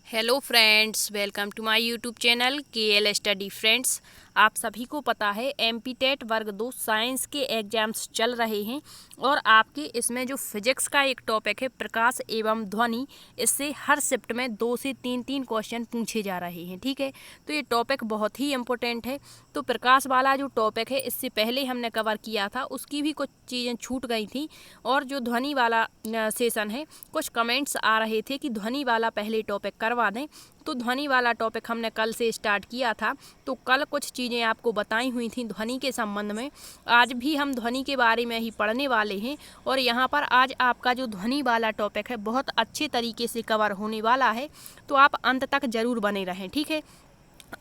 Hello friends, welcome to my YouTube channel KL study friends. आप सभी को पता है MPTET वर्ग 2 साइंस के एग्जाम्स चल रहे हैं और आपके इसमें जो फिजिक्स का एक टॉपिक है प्रकाश एवं ध्वनि, इससे हर शिफ्ट में 2 से 3 क्वेश्चन पूछे जा रहे हैं। ठीक है, तो ये टॉपिक बहुत ही इम्पोर्टेंट है। तो प्रकाश वाला जो टॉपिक है इससे पहले हमने कवर किया था, उसकी भी कुछ चीज़ें छूट गई थी। और जो ध्वनि वाला सेशन है, कुछ कमेंट्स आ रहे थे कि ध्वनि वाला पहले टॉपिक करवा दें, तो ध्वनि वाला टॉपिक हमने कल से स्टार्ट किया था। तो कल कुछ चीज़ें आपको बताई हुई थी ध्वनि के संबंध में। आज भी हम ध्वनि के बारे में ही पढ़ने वाले हैं और यहाँ पर आज आपका जो ध्वनि वाला टॉपिक है बहुत अच्छे तरीके से कवर होने वाला है, तो आप अंत तक ज़रूर बने रहें। ठीक है,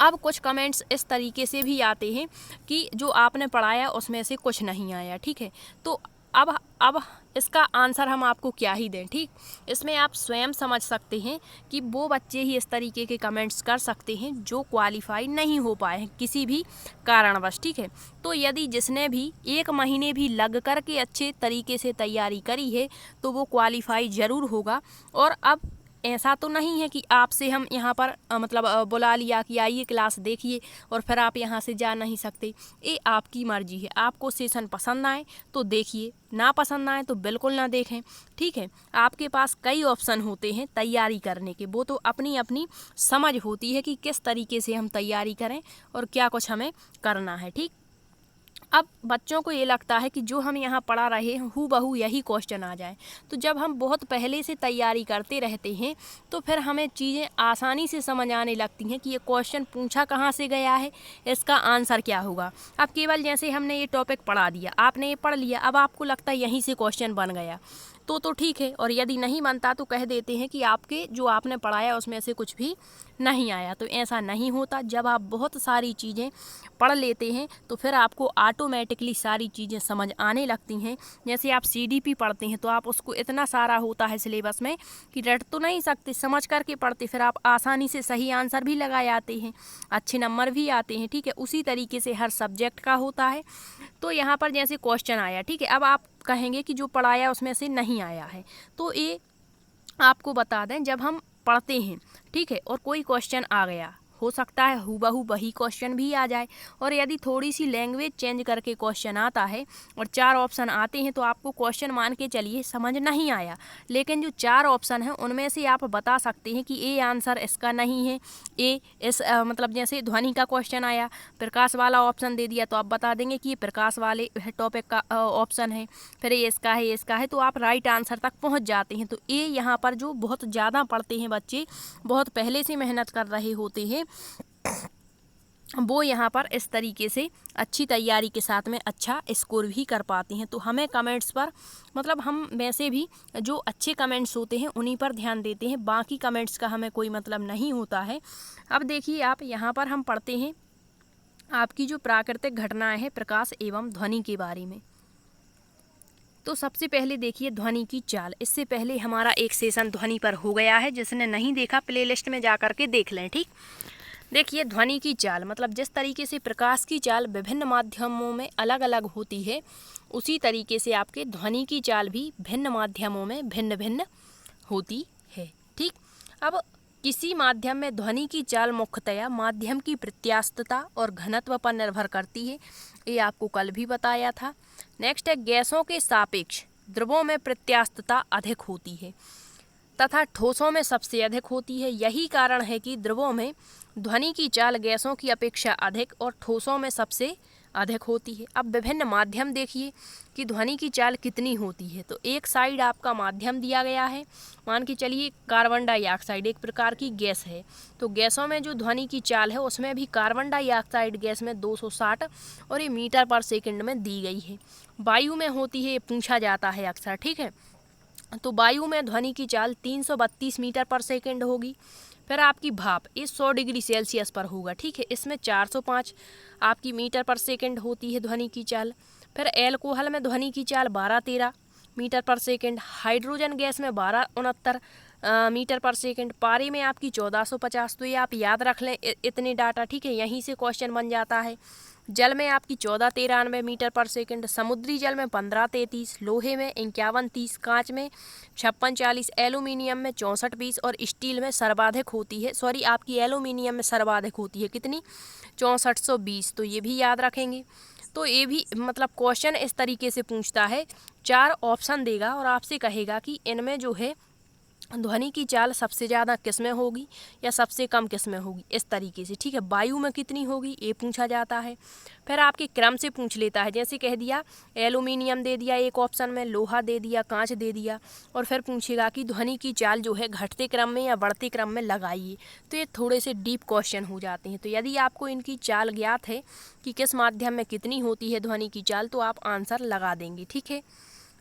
अब कुछ कमेंट्स इस तरीके से भी आते हैं कि जो आपने पढ़ाया उसमें से कुछ नहीं आया। ठीक है, तो अब इसका आंसर हम आपको क्या ही दें। ठीक, इसमें आप स्वयं समझ सकते हैं कि वो बच्चे ही इस तरीके के कमेंट्स कर सकते हैं जो क्वालिफाई नहीं हो पाए हैं किसी भी कारणवश। ठीक है, तो यदि जिसने भी 1 महीने भी लग कर के अच्छे तरीके से तैयारी करी है तो वो क्वालिफाई ज़रूर होगा। और अब ऐसा तो नहीं है कि आपसे हम यहाँ पर बुला लिया कि आइए क्लास देखिए और फिर आप यहाँ से जा नहीं सकते। ये आपकी मर्जी है, आपको सेशन पसंद आए तो देखिए, ना पसंद आए तो बिल्कुल ना देखें। ठीक है, आपके पास कई ऑप्शन होते हैं तैयारी करने के, वो तो अपनी अपनी समझ होती है कि किस तरीके से हम तैयारी करें और क्या कुछ हमें करना है। ठीक, अब बच्चों को ये लगता है कि जो हम यहाँ पढ़ा रहे हैं हूबहू यही क्वेश्चन आ जाए। तो जब हम बहुत पहले से तैयारी करते रहते हैं तो फिर हमें चीज़ें आसानी से समझ आने लगती हैं कि ये क्वेश्चन पूछा कहाँ से गया है, इसका आंसर क्या होगा। अब केवल जैसे हमने ये टॉपिक पढ़ा दिया, आपने ये पढ़ लिया, अब आपको लगता है यहीं से क्वेश्चन बन गया तो ठीक है, और यदि नहीं बनता तो कह देते हैं कि आपके जो आपने पढ़ाया उसमें से कुछ भी नहीं आया। तो ऐसा नहीं होता। जब आप बहुत सारी चीज़ें पढ़ लेते हैं तो फिर आपको ऑटोमेटिकली सारी चीज़ें समझ आने लगती हैं। जैसे आप CDP पढ़ते हैं तो आप उसको इतना सारा होता है सिलेबस में कि रट तो नहीं सकते, समझ करके पढ़ते, फिर आप आसानी से सही आंसर भी लगा जाते हैं, अच्छे नंबर भी आते हैं। ठीक है, उसी तरीके से हर सब्जेक्ट का होता है। तो यहाँ पर जैसे क्वेश्चन आया, ठीक है, अब आप कहेंगे कि जो पढ़ाया उसमें से नहीं आया है, तो ये आपको बता दें जब हम पढ़ते हैं, ठीक है, और कोई क्वेश्चन आ गया, हो सकता है हूबहू वही क्वेश्चन भी आ जाए, और यदि थोड़ी सी लैंग्वेज चेंज करके क्वेश्चन आता है और 4 ऑप्शन आते हैं तो आपको क्वेश्चन मान के चलिए समझ नहीं आया, लेकिन जो 4 ऑप्शन हैं उनमें से आप बता सकते हैं कि ये आंसर इसका नहीं है। ए इस जैसे ध्वनि का क्वेश्चन आया, प्रकाश वाला ऑप्शन दे दिया तो आप बता देंगे कि ये प्रकाश वाले टॉपिक का ऑप्शन है, फिर ये इसका है, ये इसका है, तो आप राइट आंसर तक पहुंच जाते हैं। तो ये यहाँ पर जो बहुत ज़्यादा पढ़ते हैं बच्चे, बहुत पहले से मेहनत कर रहे होते हैं, वो यहाँ पर इस तरीके से अच्छी तैयारी के साथ में अच्छा स्कोर भी कर पाते हैं। तो हमें कमेंट्स पर हम वैसे भी जो अच्छे कमेंट्स होते हैं उन्हीं पर ध्यान देते हैं, बाकी कमेंट्स का हमें कोई मतलब नहीं होता है। अब देखिए आप यहाँ पर हम पढ़ते हैं आपकी जो प्राकृतिक घटनाएं हैं प्रकाश एवं ध्वनि के बारे में। तो सबसे पहले देखिए ध्वनि की चाल। इससे पहले हमारा एक सेशन ध्वनि पर हो गया है, जिसने नहीं देखा प्लेलिस्ट में जा कर के देख लें। ठीक, देखिए ध्वनि की चाल जिस तरीके से प्रकाश की चाल विभिन्न माध्यमों में अलग अलग होती है, उसी तरीके से आपके ध्वनि की चाल भी भिन्न माध्यमों में भिन्न भिन्न होती है। ठीक, अब किसी माध्यम में ध्वनि की चाल मुख्यतया माध्यम की प्रत्यास्थता और घनत्व पर निर्भर करती है, ये आपको कल भी बताया था। नेक्स्ट है गैसों के सापेक्ष द्रवों में प्रत्यास्थता अधिक होती है तथा ठोसों में सबसे अधिक होती है। यही कारण है कि द्रवों में ध्वनि की चाल गैसों की अपेक्षा अधिक और ठोसों में सबसे अधिक होती है। अब विभिन्न माध्यम देखिए कि ध्वनि की चाल कितनी होती है। तो एक साइड आपका माध्यम दिया गया है, मान के चलिए कार्बन डाइऑक्साइड एक प्रकार की गैस है, तो गैसों में जो ध्वनि की चाल है उसमें भी कार्बन डाइऑक्साइड गैस में 260 और ये मीटर पर सेकंड में दी गई है। वायु में होती है, ये पूछा जाता है अक्सर। ठीक है, तो वायु में ध्वनि की चाल 332 मीटर पर सेकंड होगी। फिर आपकी भाप इस 100 डिग्री सेल्सियस पर होगा। ठीक है, इसमें 405 आपकी मीटर पर सेकंड होती है ध्वनि की चाल। फिर एल्कोहल में ध्वनि की चाल 12-13 मीटर पर सेकंड। हाइड्रोजन गैस में 12-69 मीटर पर सेकंड। पारे में आपकी 1450। तो ये आप याद रख लें इतने डाटा। ठीक है, यहीं से क्वेश्चन बन जाता है। जल में आपकी 1493 मीटर पर सेकंड, समुद्री जल में 1533, लोहे में 5130, कांच में 5640, एल्यूमिनियम में 6420 और स्टील में सर्वाधिक होती है, सॉरी आपकी एल्यूमिनियम में सर्वाधिक होती है कितनी, 6420। तो ये भी याद रखेंगे। तो ये भी मतलब क्वेश्चन इस तरीके से पूछता है, 4 ऑप्शन देगा और आपसे कहेगा कि इनमें जो है ध्वनि की चाल सबसे ज़्यादा किस में होगी या सबसे कम किस में होगी, इस तरीके से, ठीक है। वायु में कितनी होगी ये पूछा जाता है। फिर आपके क्रम से पूछ लेता है, जैसे कह दिया एल्यूमिनियम दे दिया एक ऑप्शन में, लोहा दे दिया, कांच दे दिया, और फिर पूछेगा कि ध्वनि की चाल जो है घटते क्रम में या बढ़ते क्रम में लगाइए। तो ये थोड़े से डीप क्वेश्चन हो जाते हैं। तो यदि आपको इनकी चाल ज्ञात है कि किस माध्यम में कितनी होती है ध्वनि की चाल, तो आप आंसर लगा देंगे, ठीक है।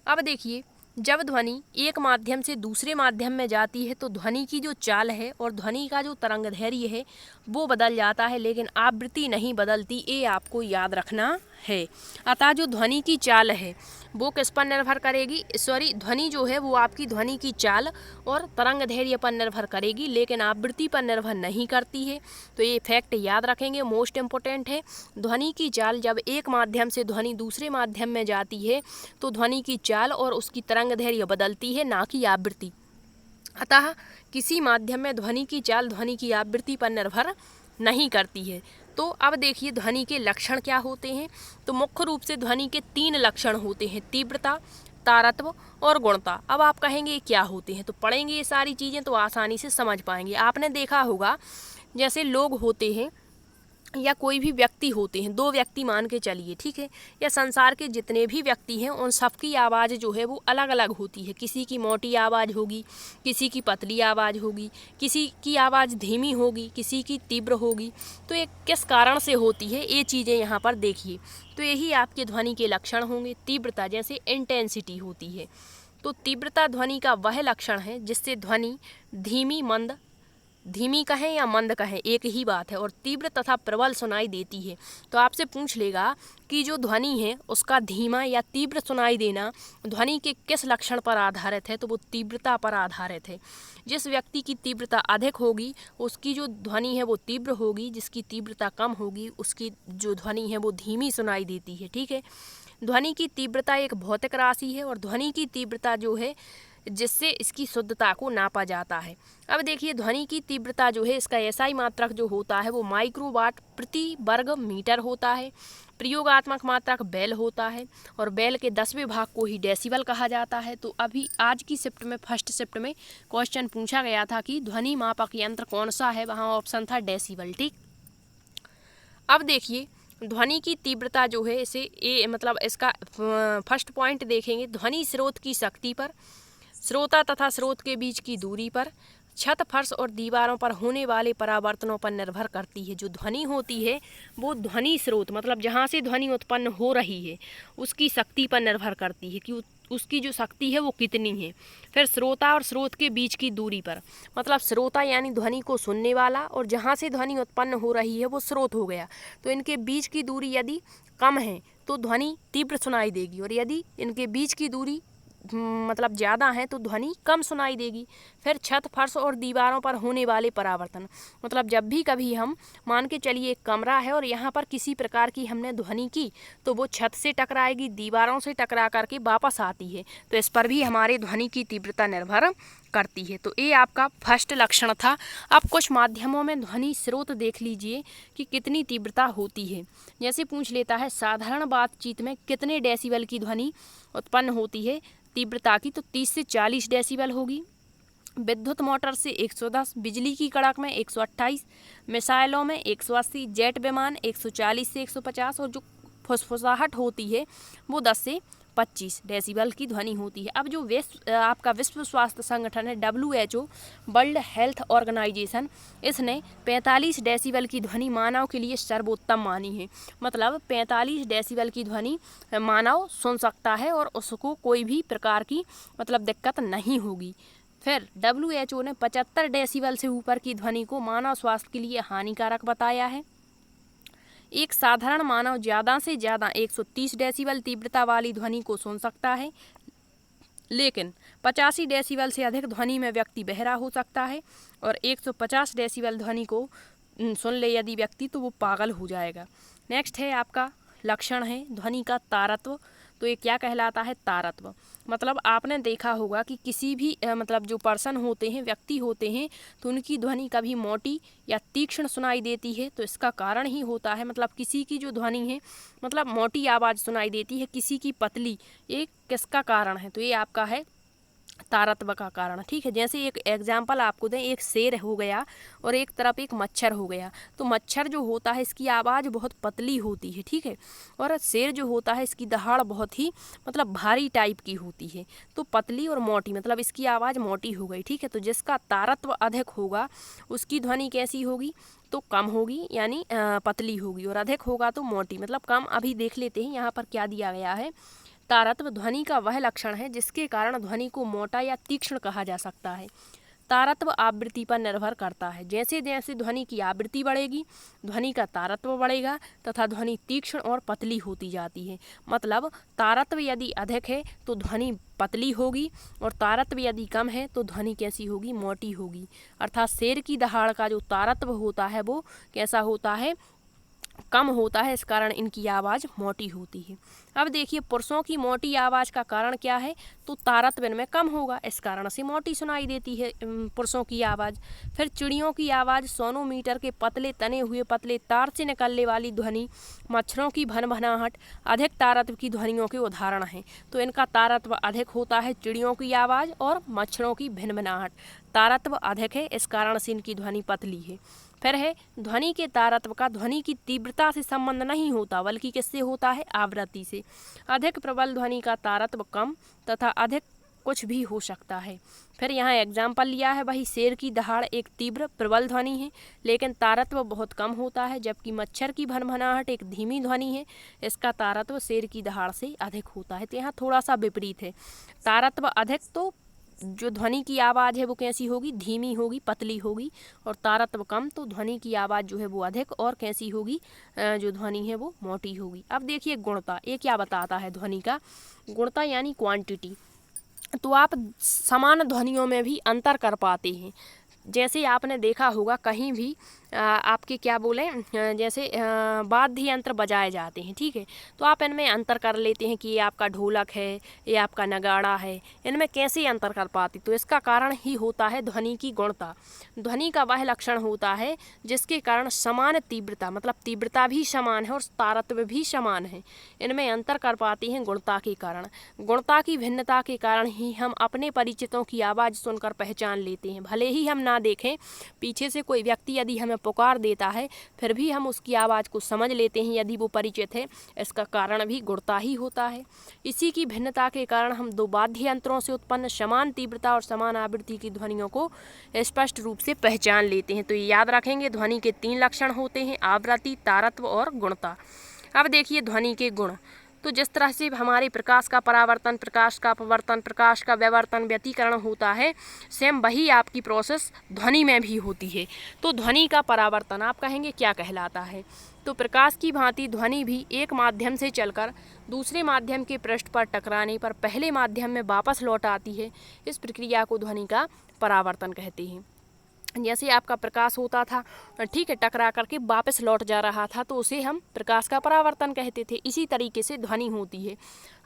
अब देखिए, जब ध्वनि एक माध्यम से दूसरे माध्यम में जाती है तो ध्वनि की जो चाल है और ध्वनि का जो तरंगदैर्घ्य है वो बदल जाता है, लेकिन आवृत्ति नहीं बदलती, ये आपको याद रखना है। अतः जो ध्वनि की चाल है वो किस पर निर्भर करेगी, सॉरी ध्वनि जो है वो आपकी ध्वनि की चाल और तरंगदैर्घ्य पर निर्भर करेगी, लेकिन आवृत्ति पर निर्भर नहीं करती है। तो ये फैक्ट याद रखेंगे, मोस्ट इम्पोर्टेंट है। ध्वनि की चाल, जब एक माध्यम से ध्वनि दूसरे माध्यम में जाती है तो ध्वनि की चाल और उसकी तरंगदैर्घ्य बदलती है, ना कि आवृत्ति। अतः किसी माध्यम में ध्वनि की चाल ध्वनि की आवृत्ति पर निर्भर नहीं करती है। तो अब देखिए ध्वनि के लक्षण क्या होते हैं। तो मुख्य रूप से ध्वनि के 3 लक्षण होते हैं, तीव्रता, तारत्व और गुणता। अब आप कहेंगे क्या होते हैं, तो पढ़ेंगे ये सारी चीज़ें तो आसानी से समझ पाएंगे। आपने देखा होगा जैसे लोग होते हैं या कोई भी व्यक्ति होते हैं, 2 व्यक्ति मान के चलिए, ठीक है, या संसार के जितने भी व्यक्ति हैं उन सबकी आवाज़ जो है वो अलग अलग होती है। किसी की मोटी आवाज़ होगी, किसी की पतली आवाज़ होगी, किसी की आवाज़ धीमी होगी, किसी की तीव्र होगी। तो ये किस कारण से होती है, ये चीज़ें यहाँ पर देखिए। तो यही आपके ध्वनि के लक्षण होंगे। तीव्रता जैसे इंटेंसिटी होती है, तो तीव्रता ध्वनि का वह लक्षण है जिससे ध्वनि धीमी, मंद, धीमी कहें या मंद कहें एक ही बात है, और तीव्र तथा प्रबल सुनाई देती है। तो आपसे पूछ लेगा कि जो ध्वनि है उसका धीमा या तीव्र सुनाई देना ध्वनि के किस लक्षण पर आधारित है, तो वो तीव्रता पर आधारित है। जिस व्यक्ति की तीव्रता अधिक होगी उसकी जो ध्वनि है वो तीव्र होगी, जिसकी तीव्रता कम होगी उसकी जो ध्वनि है वो धीमी सुनाई देती है, ठीक है। ध्वनि की तीव्रता एक भौतिक राशि है और ध्वनि की तीव्रता जो है जिससे इसकी शुद्धता को नापा जाता है। अब देखिए ध्वनि की तीव्रता जो है इसका एसआई मात्रक जो होता है वो माइक्रोवाट प्रति वर्ग मीटर होता है। प्रयोगात्मक मात्रक बेल होता है और बेल के 10वें भाग को ही डेसिबल कहा जाता है। तो अभी आज की शिफ्ट में, फर्स्ट शिफ्ट में क्वेश्चन पूछा गया था कि ध्वनि मापक यंत्र कौन सा है, वहाँ ऑप्शन था डेसिबल, ठीक। अब देखिए ध्वनि की तीव्रता जो है इसे मतलब इसका फर्स्ट पॉइंट देखेंगे, ध्वनि स्रोत की शक्ति पर, श्रोता तथा स्रोत के बीच की दूरी पर, छत, फर्श और दीवारों पर होने वाले परावर्तनों पर निर्भर करती है। जो ध्वनि होती है वो ध्वनि स्रोत मतलब जहाँ से ध्वनि उत्पन्न हो रही है उसकी शक्ति पर निर्भर करती है कि उसकी जो शक्ति है वो कितनी है। फिर श्रोता और स्रोत के बीच की दूरी पर, मतलब श्रोता यानी ध्वनि को सुनने वाला और जहाँ से ध्वनि उत्पन्न हो रही है वो स्रोत हो गया। तो इनके बीच की दूरी यदि कम है तो ध्वनि तीव्र सुनाई देगी, और यदि इनके बीच की दूरी मतलब ज़्यादा है तो ध्वनि कम सुनाई देगी। फिर छत, फर्श और दीवारों पर होने वाले परावर्तन, मतलब जब भी कभी हम मान के चलिए एक कमरा है और यहाँ पर किसी प्रकार की हमने ध्वनि की तो वो छत से टकराएगी, दीवारों से टकरा करके वापस आती है, तो इस पर भी हमारे ध्वनि की तीव्रता निर्भर करती है। तो ये आपका फर्स्ट लक्षण था। अब कुछ माध्यमों में ध्वनि स्रोत देख लीजिए कि कितनी तीव्रता होती है। जैसे पूछ लेता है साधारण बातचीत में कितने डेसिबल की ध्वनि उत्पन्न होती है तीव्रता की, तो 30 से 40 डेसिबल होगी। विद्युत मोटर से 110, बिजली की कड़क में 128, मिसाइलों में 180, जेट विमान 140 से 150 और जो फुसफुसाहट होती है वो 10 से 25 डेसिबल की ध्वनि होती है। अब जो आपका विश्व स्वास्थ्य संगठन है WHO, वर्ल्ड हेल्थ ऑर्गेनाइजेशन, इसने 45 डेसिबल की ध्वनि मानव के लिए सर्वोत्तम मानी है। मतलब 45 डेसिबल की ध्वनि मानव सुन सकता है और उसको कोई भी प्रकार की मतलब दिक्कत नहीं होगी। फिर WHO ने 75 डेसिबल से ऊपर की ध्वनि को मानव स्वास्थ्य के लिए हानिकारक बताया है। एक साधारण मानव ज़्यादा से ज़्यादा 130 डेसिबल तीव्रता वाली ध्वनि को सुन सकता है, लेकिन 85 डेसिबल से अधिक ध्वनि में व्यक्ति बहरा हो सकता है, और 150 डेसिबल ध्वनि को सुन ले यदि व्यक्ति तो वो पागल हो जाएगा। नेक्स्ट है आपका लक्षण है ध्वनि का तारत्व। तो ये क्या कहलाता है? तारत्व। मतलब आपने देखा होगा कि किसी भी मतलब जो पर्सन होते हैं, व्यक्ति होते हैं, तो उनकी ध्वनि कभी मोटी या तीक्ष्ण सुनाई देती है। तो इसका कारण ही होता है, मतलब किसी की जो ध्वनि है मतलब मोटी आवाज़ सुनाई देती है, किसी की पतली। ये किसका कारण है? तो ये आपका है तारत्व का कारण। ठीक है, जैसे एक एग्जाम्पल आपको दें, एक शेर हो गया और एक तरफ एक मच्छर हो गया। तो मच्छर जो होता है इसकी आवाज़ बहुत पतली होती है, ठीक है, और शेर जो होता है इसकी दहाड़ बहुत ही मतलब भारी टाइप की होती है। तो पतली और मोटी मतलब इसकी आवाज़ मोटी हो गई। ठीक है, तो जिसका तारत्व अधिक होगा उसकी ध्वनि कैसी होगी? तो कम होगी, यानी पतली होगी, और अधिक होगा तो मोटी मतलब कम। अभी देख लेते हैं यहाँ पर क्या दिया गया है। तारत्व ध्वनि का वह लक्षण है जिसके कारण ध्वनि को मोटा या तीक्ष्ण कहा जा सकता है। तारत्व आवृत्ति पर निर्भर करता है। जैसे जैसे ध्वनि की आवृत्ति बढ़ेगी ध्वनि का तारत्व बढ़ेगा तथा ध्वनि तीक्ष्ण और पतली होती जाती है। मतलब तारत्व यदि अधिक है तो ध्वनि पतली होगी, और तारत्व यदि कम है तो ध्वनि कैसी होगी? मोटी होगी। अर्थात शेर की दहाड़ का जो तारत्व होता है वो कैसा होता है? कम होता है, इस कारण इनकी आवाज़ मोटी होती है। अब देखिए पुरुषों की मोटी आवाज़ का कारण क्या है? तो तारत्व इनमें कम होगा, इस कारण से मोटी सुनाई देती है पुरुषों की आवाज़। फिर चिड़ियों की आवाज़ सोनोमीटर के पतले तने हुए पतले तार से निकलने वाली ध्वनि, मच्छरों की भनभनाहट अधिक तारत्व की ध्वनियों के उदाहरण हैं। तो इनका तारत्व अधिक होता है, चिड़ियों की आवाज़ और मच्छरों की भिनभिनाहट तारत्व अधिक है, इस कारण से इनकी ध्वनि पतली है। फिर है ध्वनि के तारत्व का ध्वनि की तीव्रता से संबंध नहीं होता, बल्कि किससे होता है? आवृत्ति से। अधिक प्रबल ध्वनि का तारत्व कम तथा अधिक कुछ भी हो सकता है। फिर यहाँ एग्जाम्पल लिया है, वही शेर की दहाड़ एक तीव्र प्रबल ध्वनि है लेकिन तारत्व बहुत कम होता है, जबकि मच्छर की भनभनाहट एक धीमी ध्वनि है, इसका तारत्व शेर की दहाड़ से अधिक होता है। तो यहाँ थोड़ा सा विपरीत है, तारत्व अधिक तो जो ध्वनि की आवाज़ है वो कैसी होगी? धीमी होगी, पतली होगी, और तारत्व कम तो ध्वनि की आवाज़ जो है वो अधिक और कैसी होगी? जो ध्वनि है वो मोटी होगी। अब देखिए गुणता, ये क्या बताता है ध्वनि का? गुणता यानी क्वांटिटी। तो आप समान ध्वनियों में भी अंतर कर पाते हैं। जैसे आपने देखा होगा कहीं भी आपके क्या बोले जैसे वाद्य यंत्र बजाए जाते हैं, ठीक है, तो आप इनमें अंतर कर लेते हैं कि ये आपका ढोलक है, ये आपका नगाड़ा है, इनमें कैसे अंतर कर पाते? तो इसका कारण ही होता है ध्वनि की गुणता। ध्वनि का वह लक्षण होता है जिसके कारण समान तीव्रता, मतलब तीव्रता भी समान है और तारत्व भी समान है, इनमें अंतर कर पाते हैं गुणता के कारण। गुणता की भिन्नता के कारण ही हम अपने परिचितों की आवाज़ सुनकर पहचान लेते हैं। भले ही हम ना देखें, पीछे से कोई व्यक्ति यदि हमें पुकार देता है फिर भी हम उसकी आवाज़ को समझ लेते हैं यदि वो परिचित है, इसका कारण भी गुणता ही होता है। इसी की भिन्नता के कारण हम दो वाद्य यंत्रों से उत्पन्न समान तीव्रता और समान आवृत्ति की ध्वनियों को स्पष्ट रूप से पहचान लेते हैं। तो ये याद रखेंगे, ध्वनि के 3 लक्षण होते हैं, आवृत्ति, तारत्व और गुणता। अब देखिए ध्वनि के गुण। तो जिस तरह से हमारे प्रकाश का परावर्तन, प्रकाश का अपवर्तन, प्रकाश का व्यवर्तन, व्यतिकरण होता है, सेम वही आपकी प्रोसेस ध्वनि में भी होती है। तो ध्वनि का परावर्तन आप कहेंगे क्या कहलाता है? तो प्रकाश की भांति ध्वनि भी एक माध्यम से चलकर दूसरे माध्यम के पृष्ठ पर टकराने पर पहले माध्यम में वापस लौट आती है। इस प्रक्रिया को ध्वनि का परावर्तन कहते हैं। जैसे आपका प्रकाश होता था, ठीक है, टकरा करके वापस लौट जा रहा था, तो उसे हम प्रकाश का परावर्तन कहते थे। इसी तरीके से ध्वनि होती है।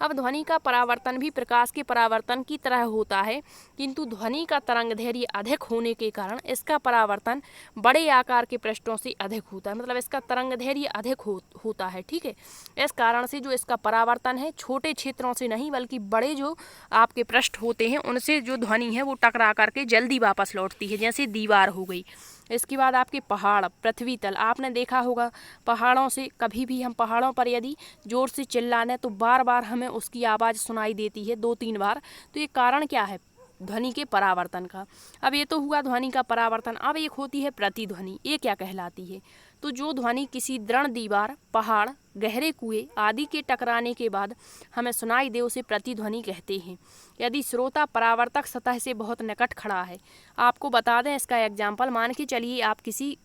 अब ध्वनि का परावर्तन भी प्रकाश के परावर्तन की तरह होता है, किंतु ध्वनि का तरंगदैर्घ्य अधिक होने के कारण इसका परावर्तन बड़े आकार के पृष्ठों से अधिक होता है, मतलब इसका तरंगदैर्घ्य अधिक होता है, ठीक है। इस कारण से जो इसका परावर्तन है छोटे क्षेत्रों से नहीं बल्कि बड़े जो आपके पृष्ठ होते हैं उनसे जो ध्वनि है वो टकरा करके जल्दी वापस लौटती है, जैसे दीवार हो गई। इसके बाद आपके पहाड़, पृथ्वी तल, आपने देखा होगा पहाड़ों से कभी भी हम पहाड़ों पर यदि जोर से चिल्लाने तो बार बार हमें उसकी आवाज़ सुनाई देती है, 2-3 बार। तो ये कारण क्या है? ध्वनि के परावर्तन का। अब ये तो हुआ ध्वनि का परावर्तन। अब एक होती है प्रतिध्वनि। ये क्या कहलाती है? तो जो ध्वनि किसी दृढ़ दीवार, पहाड़, गहरे कुएं आदि के टकराने के बाद हमें सुनाई दे उसे प्रतिध्वनि कहते हैं। यदि श्रोता परावर्तक सतह से बहुत निकट खड़ा है, आपको बता दें इसका एग्जाम्पल, मान के चलिए आप किसी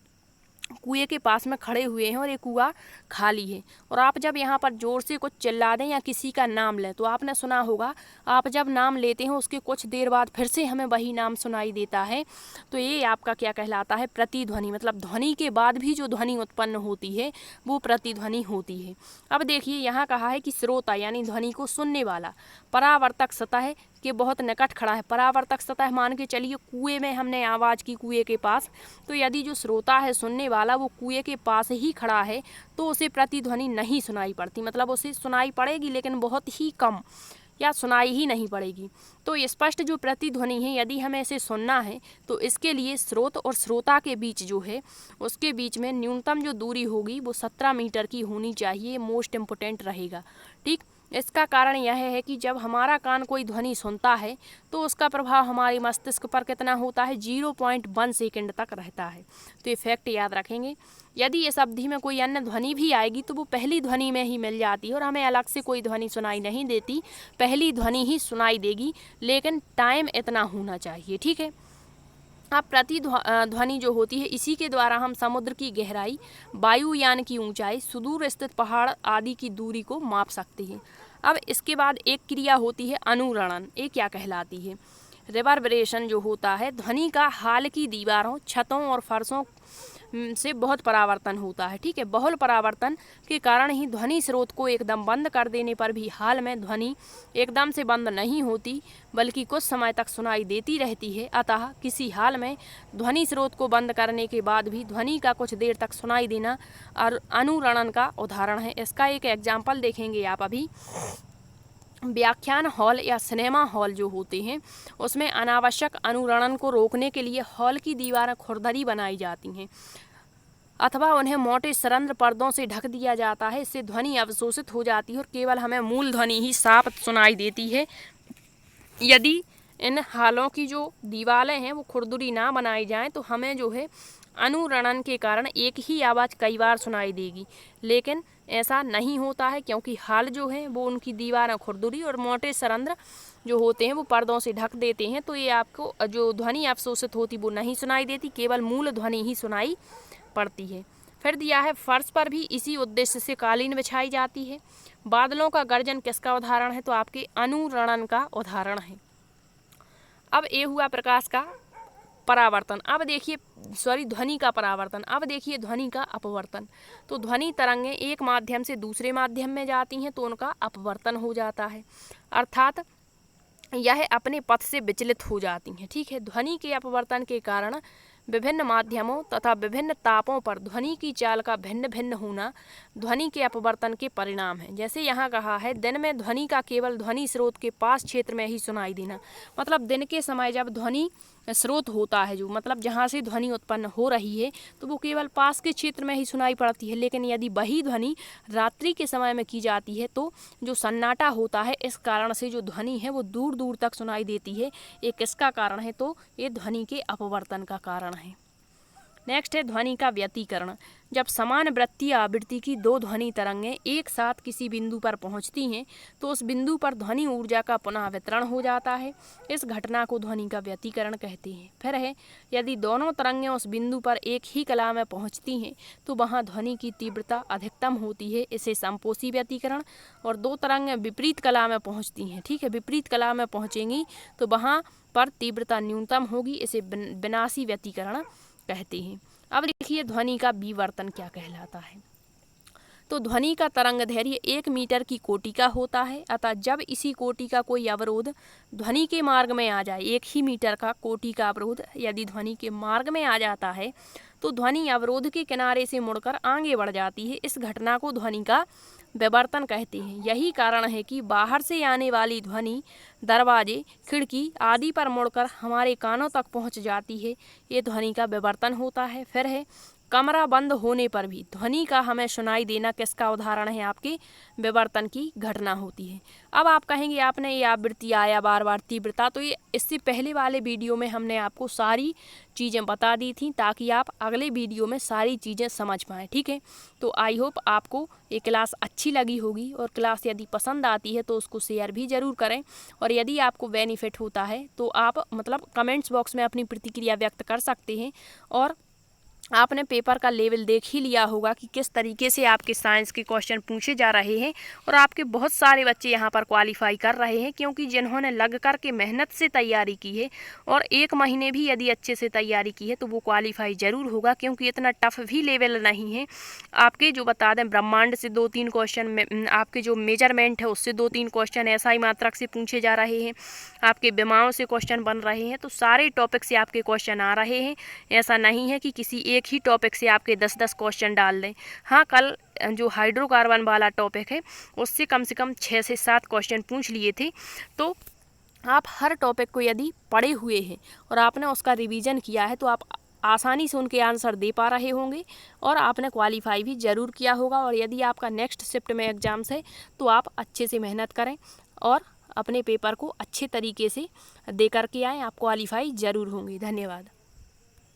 कुएं के पास में खड़े हुए हैं और ये कुआं खाली है, और आप जब यहाँ पर जोर से कुछ चिल्ला दें या किसी का नाम लें, तो आपने सुना होगा आप जब नाम लेते हैं उसके कुछ देर बाद फिर से हमें वही नाम सुनाई देता है, तो ये आपका क्या कहलाता है, प्रतिध्वनि। मतलब ध्वनि के बाद भी जो ध्वनि उत्पन्न होती है वो प्रतिध्वनि होती है। अब देखिए यहाँ कहा है कि श्रोता यानी ध्वनि को सुनने वाला परावर्तक सतह के बहुत निकट खड़ा है। परावर्तक सतह मान के चलिए कुएं में हमने आवाज़ की कुएं के पास, तो यदि जो श्रोता है सुनने वाला वो कुएं के पास ही खड़ा है तो उसे प्रतिध्वनि नहीं सुनाई पड़ती। मतलब उसे सुनाई पड़ेगी लेकिन बहुत ही कम या सुनाई ही नहीं पड़ेगी। तो स्पष्ट जो प्रतिध्वनि है यदि हमें इसे सुनना है तो इसके लिए स्रोत और श्रोता के बीच जो है उसके बीच में न्यूनतम जो दूरी होगी वो 17 मीटर की होनी चाहिए। मोस्ट इम्पोर्टेंट रहेगा। ठीक, इसका कारण यह है कि जब हमारा कान कोई ध्वनि सुनता है तो उसका प्रभाव हमारे मस्तिष्क पर कितना होता है, 0.1 सेकंड तक रहता है। तो ये फैक्ट याद रखेंगे। यदि इस अवधि में कोई अन्य ध्वनि भी आएगी तो वो पहली ध्वनि में ही मिल जाती है और हमें अलग से कोई ध्वनि सुनाई नहीं देती, पहली ध्वनि ही सुनाई देगी, लेकिन टाइम इतना होना चाहिए। ठीक है। अब प्रतिध्वनि जो होती है इसी के द्वारा हम समुद्र की गहराई, वायुयान की ऊंचाई, सुदूर स्थित पहाड़ आदि की दूरी को माप सकते हैं। अब इसके बाद एक क्रिया होती है अनुरणन। ये क्या कहलाती है, रिवर्बरेशन जो होता है ध्वनि का हाल की दीवारों, छतों और फर्शों से बहुत परावर्तन होता है। ठीक है, बहुल परावर्तन के कारण ही ध्वनि स्रोत को एकदम बंद कर देने पर भी हाल में ध्वनि एकदम से बंद नहीं होती बल्कि कुछ समय तक सुनाई देती रहती है। अतः किसी हाल में ध्वनि स्रोत को बंद करने के बाद भी ध्वनि का कुछ देर तक सुनाई देना और अनुरणन का उदाहरण है। इसका एक एग्जाम्पल देखेंगे आप अभी। व्याख्यान हॉल या सिनेमा हॉल जो होते हैं उसमें अनावश्यक अनुरणन को रोकने के लिए हॉल की दीवारें खुरदरी बनाई जाती हैं अथवा उन्हें मोटे सरंध्र पर्दों से ढक दिया जाता है। इससे ध्वनि अवशोषित हो जाती है और केवल हमें मूल ध्वनि ही साफ सुनाई देती है। यदि इन हालों की जो दीवारें हैं वो खुरदरी ना बनाई जाएं तो हमें जो है अनुरणन के कारण एक ही आवाज़ कई बार सुनाई देगी, लेकिन ऐसा नहीं होता है क्योंकि हाल जो है वो उनकी दीवारें खुरदरी और मोटे सरंध्र जो होते हैं वो पर्दों से ढक देते हैं, तो ये आपको जो ध्वनि अवशोषित होती वो नहीं सुनाई देती, केवल मूल ध्वनि ही सुनाई पड़ती है। फिर दिया है फर्श पर भी इसी उद्देश्य से कालीन बिछाई जाती है। बादलों का गर्जन किसका उदाहरण है, तो आपके अनुरणन का उदाहरण है। अब ये हुआ प्रकाश का परावर्तन। अब देखिए ध्वनि का परावर्तन। अब देखिए ध्वनि का अपवर्तन। तो ध्वनि तरंगें एक माध्यम से दूसरे माध्यम में जाती हैं तो उनका अपवर्तन हो जाता है, अर्थात यह अपने पथ से विचलित हो जाती हैं। ठीक है, ध्वनि के अपवर्तन के कारण विभिन्न माध्यमों तथा विभिन्न तापों पर ध्वनि की चाल का भिन्न भिन्न होना ध्वनि के अपवर्तन के परिणाम है। जैसे यहाँ कहा है दिन में ध्वनि का केवल ध्वनि स्रोत के पास क्षेत्र में ही सुनाई देना। मतलब दिन के समय जब ध्वनि स्रोत होता है जो मतलब जहाँ से ध्वनि उत्पन्न हो रही है तो वो केवल पास के क्षेत्र में ही सुनाई पड़ती है, लेकिन यदि वही ध्वनि रात्रि के समय में की जाती है तो जो सन्नाटा होता है इस कारण से जो ध्वनि है वो दूर दूर तक सुनाई देती है। ये किसका कारण है, तो ये ध्वनि के अपवर्तन का कारण है। नेक्स्ट है ध्वनि का व्यतिकरण। जब समान वृत्तीय आवृत्ति की दो ध्वनि तरंगें एक साथ किसी बिंदु पर पहुंचती हैं तो उस बिंदु पर ध्वनि ऊर्जा का पुनः वितरण हो जाता है। इस घटना को ध्वनि का व्यतिकरण कहते हैं। फिर है यदि दोनों तरंगें उस बिंदु पर एक ही कला में पहुंचती हैं तो वहां ध्वनि की तीव्रता अधिकतम होती है, इसे समपोषी व्यतिकरण। और दो तरंगें विपरीत कला में पहुंचती हैं, ठीक है, विपरीत कला में पहुंचेंगी तो वहां पर तीव्रता न्यूनतम होगी, इसे विनाशी व्यतिकरण कहते हैं। अब देखिए ध्वनि का विवर्तन क्या कहलाता है। तो ध्वनि का तरंग दैर्घ्य 1 मीटर की कोटि का होता है, अतः जब इसी कोटि का कोई अवरोध ध्वनि के मार्ग में आ जाए, 1 ही मीटर का कोटि का अवरोध यदि ध्वनि के मार्ग में आ जाता है तो ध्वनि अवरोध के किनारे से मुड़कर आगे बढ़ जाती है। इस घटना को ध्वनि का विवर्तन कहते हैं। यही कारण है कि बाहर से आने वाली ध्वनि दरवाजे, खिड़की आदि पर मुड़कर हमारे कानों तक पहुंच जाती है, ये ध्वनि का विवर्तन होता है। फिर है कमरा बंद होने पर भी ध्वनि का हमें सुनाई देना किसका उदाहरण है, आपके विवर्तन की घटना होती है। अब आप कहेंगे आपने ये आवृत्ति आया बार बार तीव्रता, तो ये इससे पहले वाले वीडियो में हमने आपको सारी चीज़ें बता दी थी ताकि आप अगले वीडियो में सारी चीज़ें समझ पाएँ। ठीक है, तो आई होप आपको ये क्लास अच्छी लगी होगी और क्लास यदि पसंद आती है तो उसको शेयर भी ज़रूर करें और यदि आपको बेनिफिट होता है तो आप मतलब कमेंट्स बॉक्स में अपनी प्रतिक्रिया व्यक्त कर सकते हैं और आपने पेपर का लेवल देख ही लिया होगा कि किस तरीके से आपके साइंस के क्वेश्चन पूछे जा रहे हैं और आपके बहुत सारे बच्चे यहाँ पर क्वालिफाई कर रहे हैं, क्योंकि जिन्होंने लग कर के मेहनत से तैयारी की है और 1 महीने भी यदि अच्छे से तैयारी की है तो वो क्वालिफाई ज़रूर होगा, क्योंकि इतना टफ भी लेवल नहीं है। आपके जो बता दें ब्रह्मांड से 2-3 क्वेश्चन, आपके जो मेजरमेंट है उससे 2-3 क्वेश्चन, SI मात्रक से पूछे जा रहे हैं, आपके विमाओं से क्वेश्चन बन रहे हैं, तो सारे टॉपिक से आपके क्वेश्चन आ रहे हैं। ऐसा नहीं है कि किसी एक ही टॉपिक से आपके 10-10 क्वेश्चन डाल दें। हाँ, कल जो हाइड्रोकार्बन वाला टॉपिक है उससे कम 6 से 7 क्वेश्चन पूछ लिए थे। तो आप हर टॉपिक को यदि पढ़े हुए हैं और आपने उसका रिवीजन किया है तो आप आसानी से उनके आंसर दे पा रहे होंगे और आपने क्वालिफाई भी ज़रूर किया होगा। और यदि आपका नेक्स्ट शिफ्ट में एग्ज़ाम्स है तो आप अच्छे से मेहनत करें और अपने पेपर को अच्छे तरीके से दे करके आएँ, आप क्वालिफाई ज़रूर होंगे। धन्यवाद।